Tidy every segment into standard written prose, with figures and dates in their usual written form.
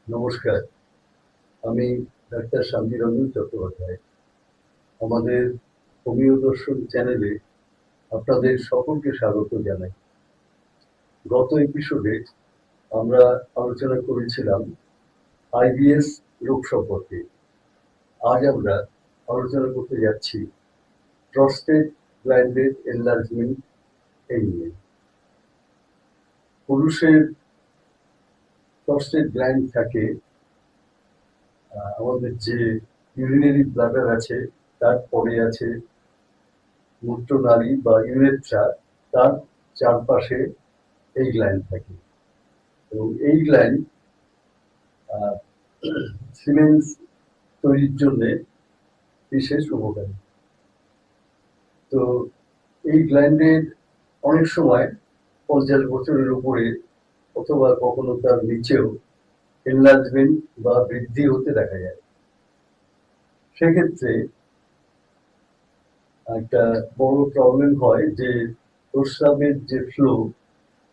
নমস্কার, আমি ডাক্তার শান্তিরঞ্জন চট্টোপাধ্যায়। আমাদের হোমিও দর্শন চ্যানেলে আপনাদের সকলকে স্বাগত জানাই। গত এপিসোডে আমরা আলোচনা করেছিলাম আইবিএস রোগ সম্পর্কে। আজ আমরা আলোচনা করতে যাচ্ছি প্রস্টেট গ্ল্যান্ডের এনলার্জমেন্ট এই নিয়ে। পুরুষের প্রস্টেট গ্ল্যান্ড থাকে আমাদের যে ইউরিনারি ব্লাডার আছে, তারপরে আছে মূত্রনালী বা ইউরেথ্রা, তার চারপাশে এই গ্ল্যান্ড থাকে এবং এই গ্ল্যান্ড সিমেন্স তৈরির জন্য বিশেষ উপকারী। তো এই গ্ল্যান্ডের অনেক সময় 50 বছরের উপরে অথবা কখনো তার নিচেও এনলার্জমেন্ট বা বৃদ্ধি হতে দেখা যায়। সেক্ষেত্রে একটা বড় প্রবলেম হয় যে প্রস্রাবের যে ফ্লো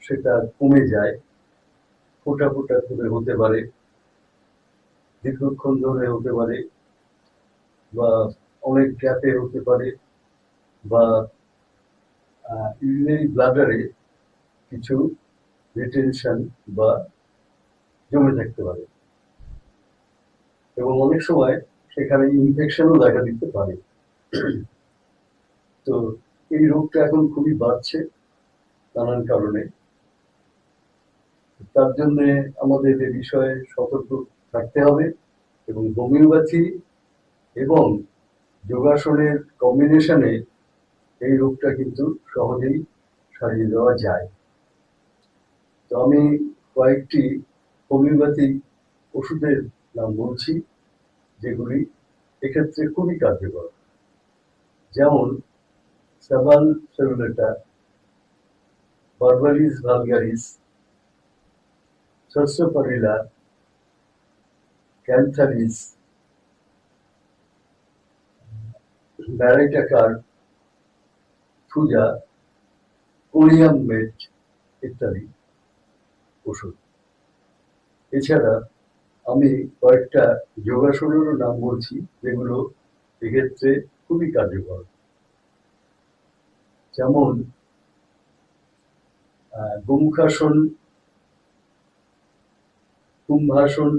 সেটা কমে যায়, ফোঁটা ফোঁটা করে হতে পারে, দীর্ঘক্ষণ ধরে হতে পারে, বা অনেক গ্যাপে হতে পারে, বা ইউরিনারি ব্লাডারে কিছু রিটেনশন বা জমে থাকতে পারে এবং অনেক সময় সেখানে ইনফেকশনও দেখা দিতে পারে। তো এই রোগটা এখন খুবই বাড়ছে নানান কারণে। তার জন্য আমাদের এ বিষয়ে সতর্ক থাকতে হবে এবং হোমিওপ্যাথি এবং যোগাসনের কম্বিনেশনে এই রোগটা কিন্তু সহজেই সারিয়ে দেওয়া যায়। তো আমি কয়েকটি হোমিওপ্যাথিক ওষুধের নাম বলছি যেগুলি এক্ষেত্রে খুবই কার্যকর। যেমন সাবাল সেলুলেটা, বারবারিস ভালগারিস, সার্সোপারিলা, ক্যান্থারিস, ব্যারাইটাকার, থুজা, কোলিয়াম মেট ইত্যাদি ওষুধ। এছাড়া আমি কয়েকটা যোগাসনেরও নাম বলছি যেগুলো এক্ষেত্রে খুবই কার্যকর। যেমন গোমুখাসন, কুম্ভাসন,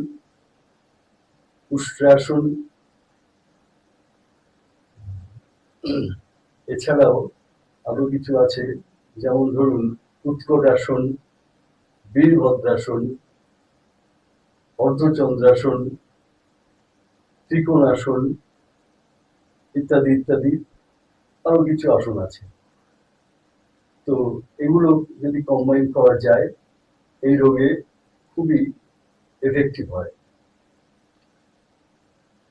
উষ্ট্রাসন, এছাড়াও আরো কিছু আছে, যেমন ধরুন উৎকটাসন, বীরভদ্রাসন, অর্ধচন্দ্রাসন, ত্রিকোণাসন ইত্যাদি ইত্যাদি আরো কিছু আসন আছে। তো এগুলো যদি কম্বাইন করা যায় এই রোগে খুবই এফেক্টিভ হয়।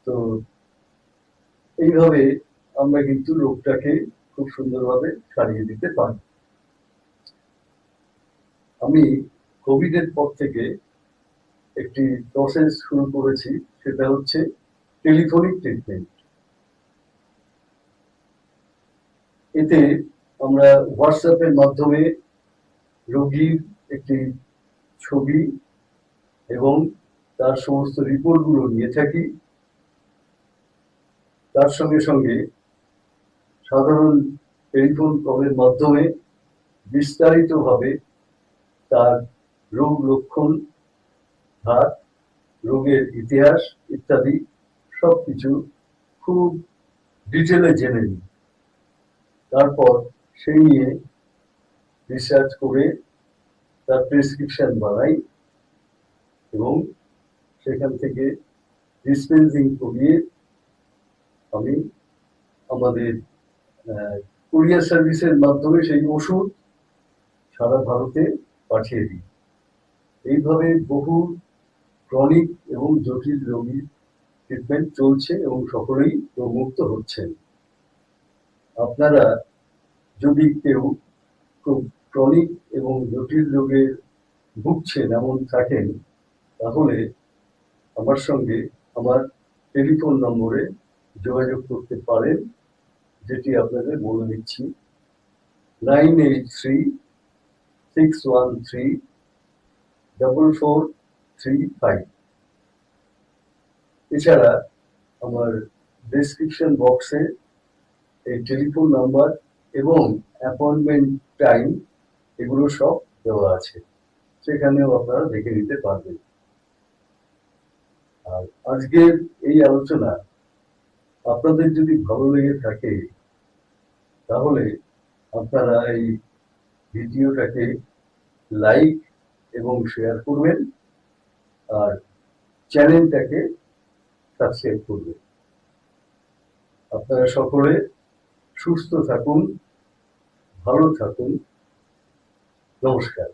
তো এইভাবে আমরা কিন্তু রোগটাকে খুব সুন্দরভাবে সারিয়ে দিতে পারি। আমি কোভিড এর পর থেকে একটি প্রসেস শুরু করেছি, সেটা হচ্ছে টেলিফোনিক ট্রিটমেন্ট। এতে আমরা হোয়াটসঅ্যাপের মাধ্যমে রোগীর একটি ছবি এবং তার সমস্ত রিপোর্টগুলো নিয়ে থাকি। তার সঙ্গে সঙ্গে সাধারণ টেলিফোন কলের মাধ্যমে বিস্তারিতভাবে তার রোগ লক্ষণ, ধার, রোগের ইতিহাস ইত্যাদি সবকিছু খুব ডিটেলে জেনে নিই। তারপর সেই নিয়ে রিসার্চ করে তার প্রেসক্রিপশন বানাই এবং সেখান থেকে ডিসপেন্সিং করিয়ে আমি আমাদের কুরিয়ার সার্ভিসের মাধ্যমে সেই ওষুধ সারা ভারতে পাঠিয়ে দিই। এইভাবে বহু ক্রনিক এবং জটিল রোগীর ট্রিটমেন্ট চলছে এবং সকলেই রোগমুক্ত হচ্ছেন। আপনারা যদি কেউ খুব ক্রনিক এবং জটিল রোগে ভুগছেন এমন থাকেন, তাহলে আমার সঙ্গে আমার টেলিফোন নম্বরে যোগাযোগ করতে পারেন, যেটি আপনাদের বলে দিচ্ছি: 9836134435। এছাড়া আমার ডেসক্রিপশন বক্সে এই টেলিফোন নাম্বার এবং অ্যাপয়েন্টমেন্ট টাইম এগুলো সব দেওয়া আছে, সেখানেও আপনারা দেখে নিতে পারবেন। আর আজকের এই আলোচনা আপনাদের যদি ভালো লেগে থাকে তাহলে আপনারা এই ভিডিওটাকে লাইক এবং শেয়ার করবেন আর চ্যানেলটাকে সাবস্ক্রাইব করবেন। আপনারা সকলে সুস্থ থাকুন, ভালো থাকুন। নমস্কার।